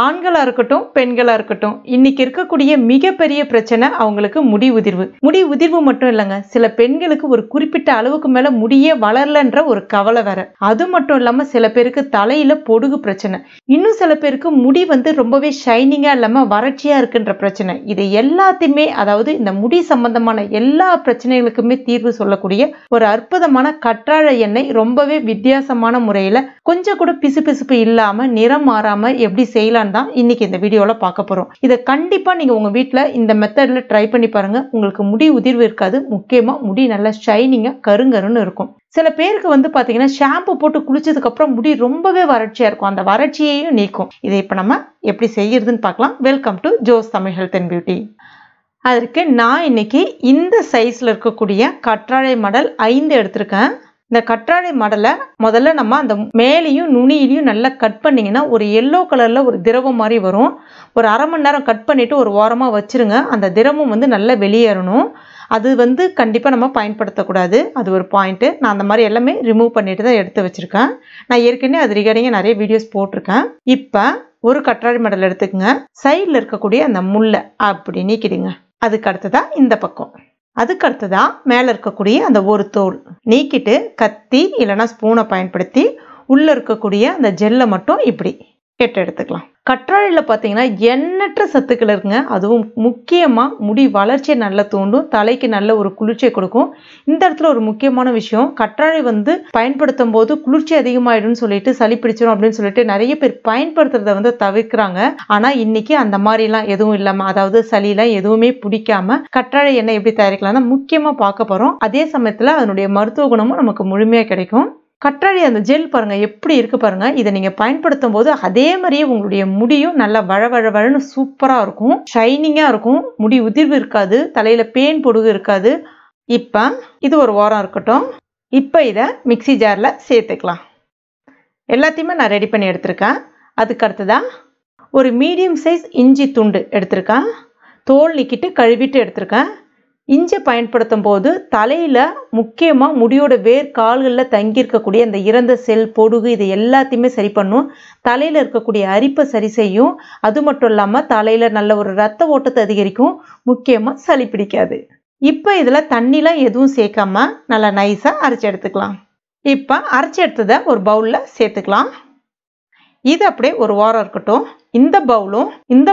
ஆண்களா இருக்கட்டும் பெண்களா இருக்கட்டும் இன்னைக்கு இருக்கக்கூடிய மிகப்பெரிய பிரச்சனை அவங்களுக்கு முடி உதிர்வு. முடி உதிர்வு மட்டும் இல்லைங்க, சில பெண்களுக்கு ஒரு குறிப்பிட்ட அளவுக்கு மேல முடியே வளரலன்ற ஒரு கவலை வேற. அது மட்டும் இல்லாம சில பேருக்கு தலையில பொடுகு பிரச்சனை, இன்னும் சில பேருக்கு முடி ரொம்பவே ஷைனிங்கா இல்லாம வறட்சியா இருக்குன்ற பிரச்சனை. இது எல்லாத்தையுமே, அதாவது இந்த முடி சம்பந்தமான எல்லா பிரச்சனைகளுக்குமே தீர்வு சொல்லக்கூடிய ஒரு அற்புதமான கற்றாழை எண்ணெய் ரொம்பவே வித்தியாசமான முறையில கொஞ்சம் கூட பிசுபிசுப்பு இல்லாம நிறம் மாறாம எப்படி செய்யலாம் தான் இன்னைக்கு இந்த வீடியோல பார்க்க போறோம். இதை கண்டிப்பா நீங்க உங்க வீட்ல இந்த மெத்தட்ல ட்ரை பண்ணி பாருங்க. உங்களுக்கு முடி உதிர்வு இருக்காது, முக்கியமா முடி நல்லா ஷைனிங்கா கருங்கருன்னு இருக்கும். சில பேருக்கு பாத்தீங்கன்னா ஷாம்பு போட்டு குளிச்சதுக்கு அப்புறம் முடி ரொம்பவே வறட்சியா இருக்கும், அந்த வறட்சியையும் நீக்கும். இதை இப்ப நம்ம எப்படி செய்யறதுன்னு பார்க்கலாம். Welcome to Jose Tamil health and beauty. அதற்கு நான் இன்னைக்கு இந்த சைஸ்ல இருக்கக்கூடிய கற்றாழை மடல் 5 எடுத்திருக்கேன். இந்த கற்றாழை மடலை முதல்ல நம்ம அந்த மேலையும் நுனியிலையும் நல்லா கட் பண்ணிங்கன்னா ஒரு எல்லோ கலரில் ஒரு திரவம் மாதிரி வரும். ஒரு அரை மணி நேரம் கட் பண்ணிவிட்டு ஒரு ஓரமாக வச்சுருங்க. அந்த திரவம் நல்லா வெளியேறணும். அது கண்டிப்பாக நம்ம பயன்படுத்தக்கூடாது, அது ஒரு பாயிண்ட்டு. நான் அந்த மாதிரி எல்லாமே ரிமூவ் பண்ணிட்டு தான் எடுத்து வச்சுருக்கேன். நான் ஏற்கனவே அது ரிகார்டிங்காக நிறைய வீடியோஸ் போட்டிருக்கேன். இப்போ ஒரு கற்றாழை மடல் எடுத்துக்கங்க. சைடில் இருக்கக்கூடிய அந்த முள்ளை அப்படி நீக்கிடுங்க. அதுக்கு அடுத்ததான் இந்த பக்கம், அதுக்கு அடுத்ததான் மேலே இருக்கக்கூடிய அந்த ஒரு தோல் நீக்கிட்டு கத்தி இல்லைன்னா ஸ்பூனை பயன்படுத்தி உள்ளே இருக்கக்கூடிய அந்த ஜெல்லை மட்டும் இப்படி எடுத்துக்கலாம். கற்றாழையில் பார்த்தீங்கன்னா எண்ணற்ற சத்துக்கள் இருக்குங்க. அதுவும் முக்கியமாக முடி வளர்ச்சியை நல்லா தூண்டும், தலைக்கு நல்ல ஒரு குளிர்ச்சியை கொடுக்கும். இந்த இடத்துல ஒரு முக்கியமான விஷயம், கற்றாழை பயன்படுத்தும் போது குளிர்ச்சி அதிகமாயிடும்னு சொல்லிட்டு சளி பிடிச்சிடும் அப்படின்னு சொல்லிட்டு நிறைய பேர் பயன்படுத்துறத தவிர்க்கிறாங்க. ஆனால் இன்னைக்கு அந்த மாதிரிலாம் எதுவும் இல்லாமல், அதாவது சளியெல்லாம் எதுவுமே பிடிக்காம கற்றாழை எண்ணெய் எப்படி தயாரிக்கலாம்னா முக்கியமாக பார்க்க போகிறோம். அதே சமயத்தில் அதனுடைய மருத்துவ குணமும் நமக்கு முழுமையாக கிடைக்கும். கற்றாழை அந்த ஜெல் பாருங்க எப்படி இருக்கு பாருங்க. இதை நீங்க பயன்படுத்தும் போது அதே மாதிரியே உங்களுடைய முடியும் நல்லா வழவழன்னு சூப்பரா இருக்கும், ஷைனிங்கா இருக்கும், முடி உதிர்வு இருக்காது, தலையில பேன் பொடுகு இருக்காது. இப்ப இது ஒரு வாரம் இருக்கட்டும். இப்ப இதை மிக்சி ஜார்ல சேர்த்துக்கலாம். எல்லாத்தையுமே நான் ரெடி பண்ணி எடுத்திருக்கேன். அதுக்கு அடுத்ததான் ஒரு மீடியம் சைஸ் இஞ்சி துண்டு எடுத்திருக்கேன். தோல் நீக்கிட்டு கழுவிட்டு எடுத்திருக்கேன். இஞ்சி பயன்படுத்தும் போது தலையில் முக்கியமாக முடியோட வேர் கால்களில் தங்கியிருக்கக்கூடிய அந்த இறந்த செல் பொடுகு இது எல்லாத்தையுமே சரி பண்ணும். தலையில் இருக்கக்கூடிய அரிப்பை சரி செய்யும். அது மட்டும் இல்லாமல் தலையில் நல்ல ஒரு ரத்த ஓட்டத்தை அதிகரிக்கும், முக்கியமாக சளி பிடிக்காது. இப்போ இதில் தண்ணிலாம் எதுவும் சேர்க்காம நல்லா நைஸாக அரைச்சி எடுத்துக்கலாம். இப்போ அரைச்சி எடுத்ததை ஒரு பவுலில் சேர்த்துக்கலாம். இது அப்படியே ஒரு வாரம் இருக்கட்டும். இந்த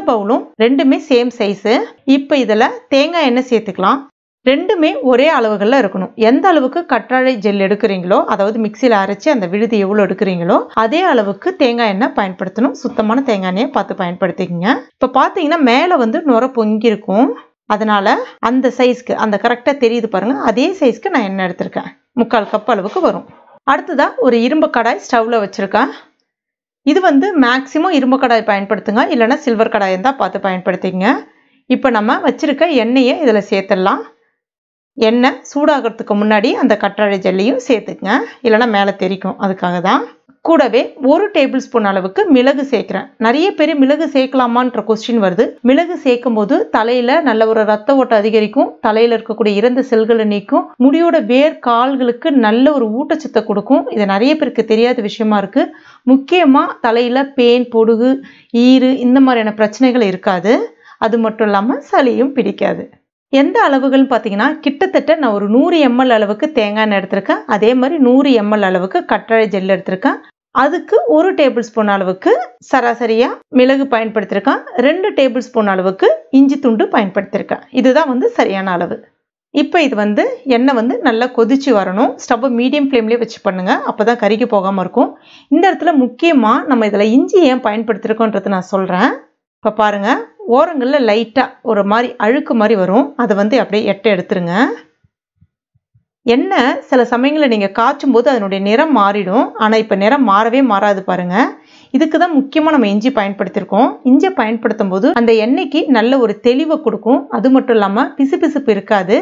பவுலும் ரெண்டுமே சேம் சைஸு. இப்போ இதில் தேங்காய் எண்ணெய் சேர்த்துக்கலாம். ரெண்டுமே ஒரே அளவுகளில் இருக்கணும். எந்த அளவுக்கு கற்றாழை ஜெல் எடுக்கிறீங்களோ, அதாவது மிக்சியில் அரைச்சி அந்த விழுது எவ்வளோ எடுக்கிறீங்களோ அதே அளவுக்கு தேங்காய் எண்ணெய் பயன்படுத்தணும். சுத்தமான தேங்காய் எண்ணெயை பார்த்து பயன்படுத்திக்கங்க. இப்போ பார்த்தீங்கன்னா மேலே நுர பொங்கி இருக்கும், அதனால அந்த சைஸ்க்கு, அந்த கரெக்டாக தெரியுது பாருங்க, அதே சைஸ்க்கு நான் எண்ணெய் எடுத்திருக்கேன். 3/4 கப் அளவுக்கு வரும். அடுத்ததான் ஒரு இரும்பு கடாய் ஸ்டவ்வில் வச்சுருக்கேன். இது மேக்சிமம் இரும்பு கடாய் பயன்படுத்துங்க, இல்லைன்னா சில்வர் கடாய் இருந்தால் பார்த்து பயன்படுத்திங்க. இப்போ நம்ம வச்சிருக்க எண்ணெயை இதில் சேர்த்துடலாம். எண்ணெய் சூடாகிறதுக்கு முன்னாடி அந்த கற்றாழை ஜெல்லையும் சேர்த்துக்குங்க, இல்லைன்னா மேலே தெரிக்கும், அதுக்காக தான். கூடவே 1 டேபிள் ஸ்பூன் அளவுக்கு மிளகு சேர்க்குறேன். நிறைய பேர் மிளகு சேர்க்கலாமான்ற கொஸ்டின் வருது. மிளகு சேர்க்கும் போது தலையில் நல்ல ஒரு ரத்த ஓட்டம் அதிகரிக்கும், தலையில் இருக்கக்கூடிய இறந்த செல்களை நீக்கும், முடியோட வேர் கால்களுக்கு நல்ல ஒரு ஊட்டச்சத்தை கொடுக்கும். இது நிறைய பேருக்கு தெரியாத விஷயமா இருக்கு. முக்கியமாக தலையில் பேன் பொடுகு ஈறு இந்த மாதிரியான பிரச்சனைகள் இருக்காது. அது மட்டும் இல்லாமல் சளியும் பிடிக்காது. எந்த அளவுகள்னு பார்த்தீங்கன்னா கிட்டத்தட்ட நான் ஒரு 100 ml அளவுக்கு தேங்காய் எண்ணெய் எடுத்திருக்கேன். அதே மாதிரி 100 ml அளவுக்கு கற்றாழை ஜெல் எடுத்திருக்கேன். அதுக்கு 1 டேபிள் ஸ்பூன் அளவுக்கு சராசரியாக மிளகு பயன்படுத்தியிருக்கேன். 2 டேபிள் ஸ்பூன் அளவுக்கு இஞ்சி துண்டு பயன்படுத்தியிருக்கேன். இதுதான் சரியான அளவு. இப்போ இது எண்ணெய் நல்லா கொதிச்சு வரணும். ஸ்டவ்வை மீடியம் ஃப்ளேம்லேயே வச்சு பண்ணுங்க, அப்போ தான் கருகி போகாமல் இருக்கும். இந்த இடத்துல முக்கியமாக நம்ம இதில் இஞ்சி ஏன் பயன்படுத்தியிருக்கோன்றது நான் சொல்கிறேன். இப்போ பாருங்கள், ஓரங்களில் லைட்டாக ஒரு மாதிரி அழுக்கு மாதிரி வரும், அதை அப்படியே எடுத்துருங்க. எண்ணெய் சில சமயங்களில் நீங்கள் காய்ச்சும் போது அதனுடைய நிறம் மாறிடும், ஆனால் இப்போ நிறம் மாறவே மாறாது பாருங்கள். இதுக்கு தான் முக்கியமாக நம்ம இஞ்சி பயன்படுத்தியிருக்கோம். இஞ்சி பயன்படுத்தும் போது அந்த எண்ணெய்க்கு நல்ல ஒரு தெளிவை கொடுக்கும். அது மட்டும் இல்லாமல் பிசுபிசுப்பு இருக்காது.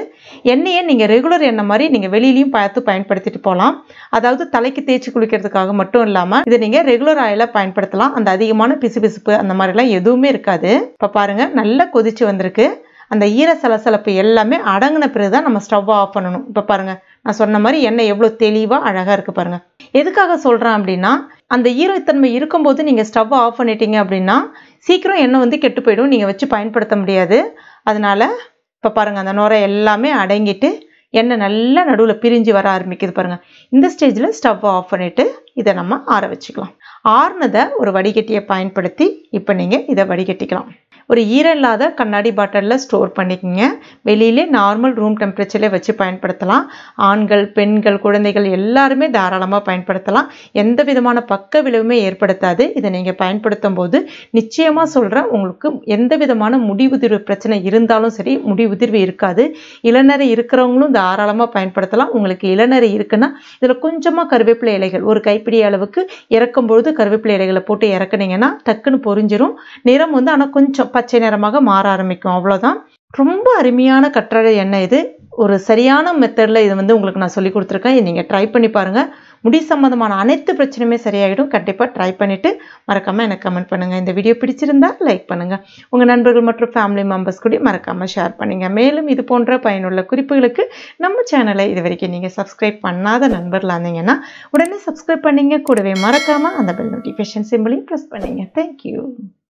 எண்ணெயை நீங்கள் ரெகுலர் எண்ணெய் மாதிரி நீங்கள் வெளியிலையும் பார்த்து பயன்படுத்திட்டு போகலாம். அதாவது தலைக்கு தேய்ச்சி குளிக்கிறதுக்காக மட்டும் இல்லாமல் இதை நீங்கள் ரெகுலர் ஆயிலாக பயன்படுத்தலாம். அந்த அதிகமான பிசுபிசுப்பு அந்த மாதிரிலாம் எதுவுமே இருக்காது. இப்போ பாருங்கள், நல்லா கொதிச்சு வந்திருக்கு. அந்த ஈர சலசலப்பு எல்லாமே அடங்கின பிறகு தான் நம்ம ஸ்டவ்வை ஆஃப் பண்ணணும். இப்போ பாருங்கள், நான் சொன்ன மாதிரி எண்ணெய் எவ்வளோ தெளிவாக அழகாக இருக்குது பாருங்கள். எதுக்காக சொல்கிறேன் அப்படின்னா, அந்த ஈரத்தன்மை இருக்கும்போது நீங்கள் ஸ்டவ்வை ஆஃப் பண்ணிட்டீங்க அப்படின்னா சீக்கிரம் எண்ணெய் வந்து கெட்டு போயிடும், நீங்கள் வச்சு பயன்படுத்த முடியாது. அதனால் இப்போ பாருங்கள் அந்த நுரை எல்லாமே அடங்கிட்டு எண்ணெய் நல்லா நடுவில் பிரிஞ்சு வர ஆரம்பிக்குது பாருங்கள். இந்த ஸ்டேஜில் ஸ்டவ் ஆஃப் பண்ணிவிட்டு இதை நம்ம ஆற வச்சுக்கலாம். ஆறுனதை ஒரு வடிகட்டியை பயன்படுத்தி இப்போ நீங்கள் இதை வடிகட்டிக்கலாம். ஒரு ஈரம் இல்லாத கண்ணாடி பாட்டிலில் ஸ்டோர் பண்ணிக்கோங்க. வெளியிலே நார்மல் ரூம் டெம்பரேச்சர்லேயே வச்சு பயன்படுத்தலாம். ஆண்கள், பெண்கள், குழந்தைகள் எல்லாருமே தாராளமாக பயன்படுத்தலாம். எந்த விதமான பக்க விளைவுமே ஏற்படுத்தாது. இதை நீங்கள் பயன்படுத்தும் போது நிச்சயமாக சொல்கிறேன், உங்களுக்கு எந்த விதமான முடி உதிர்வு பிரச்சனை இருந்தாலும் சரி முடி உதிர்வு இருக்காது. இளநரை இருக்கிறவங்களும் தாராளமாக பயன்படுத்தலாம். உங்களுக்கு இளநரை இருக்குன்னா இதில் கொஞ்சமாக கருவேப்பிலை இலைகள் ஒரு கைப்பிடி அளவுக்கு இறக்கும்பொழுது கருவேப்பிலை இலைகளை போட்டு இறக்குனீங்கன்னா டக்குன்னு பொரிஞ்சிரும். நிறம் வந்து ஆனால் கொஞ்சம் பச்சை நிறமாக மாற ஆரம்பிக்கும், அவ்வளோதான். ரொம்ப அருமையான கற்றாழை எண்ணெய் இது. ஒரு சரியான மெத்தடில் இது வந்து உங்களுக்கு நான் சொல்லி கொடுத்துருக்கேன். நீங்கள் ட்ரை பண்ணி பாருங்கள். முடி சம்மந்தமான அனைத்து பிரச்சனையுமே சரியாகிடும். கண்டிப்பாக ட்ரை பண்ணிவிட்டு மறக்காமல் எனக்கு கமெண்ட் பண்ணுங்கள். இந்த வீடியோ பிடிச்சிருந்தா லைக் பண்ணுங்கள். உங்கள் நண்பர்கள் மற்றும் ஃபேமிலி மெம்பர்ஸ் கூட மறக்காமல் ஷேர் பண்ணுங்கள். மேலும் இது போன்ற பயனுள்ள குறிப்புகளுக்கு நம்ம சேனலை இது வரைக்கும் நீங்கள் சப்ஸ்கிரைப் பண்ணாத நண்பர்களாக இருந்தீங்கன்னா உடனே சப்ஸ்கிரைப் பண்ணிங்க. கூடவே மறக்காமல் அந்த பெல் நோட்டிஃபிகேஷன் சிம்பிளையும் ப்ரெஸ் பண்ணிங்க. தேங்க்யூ.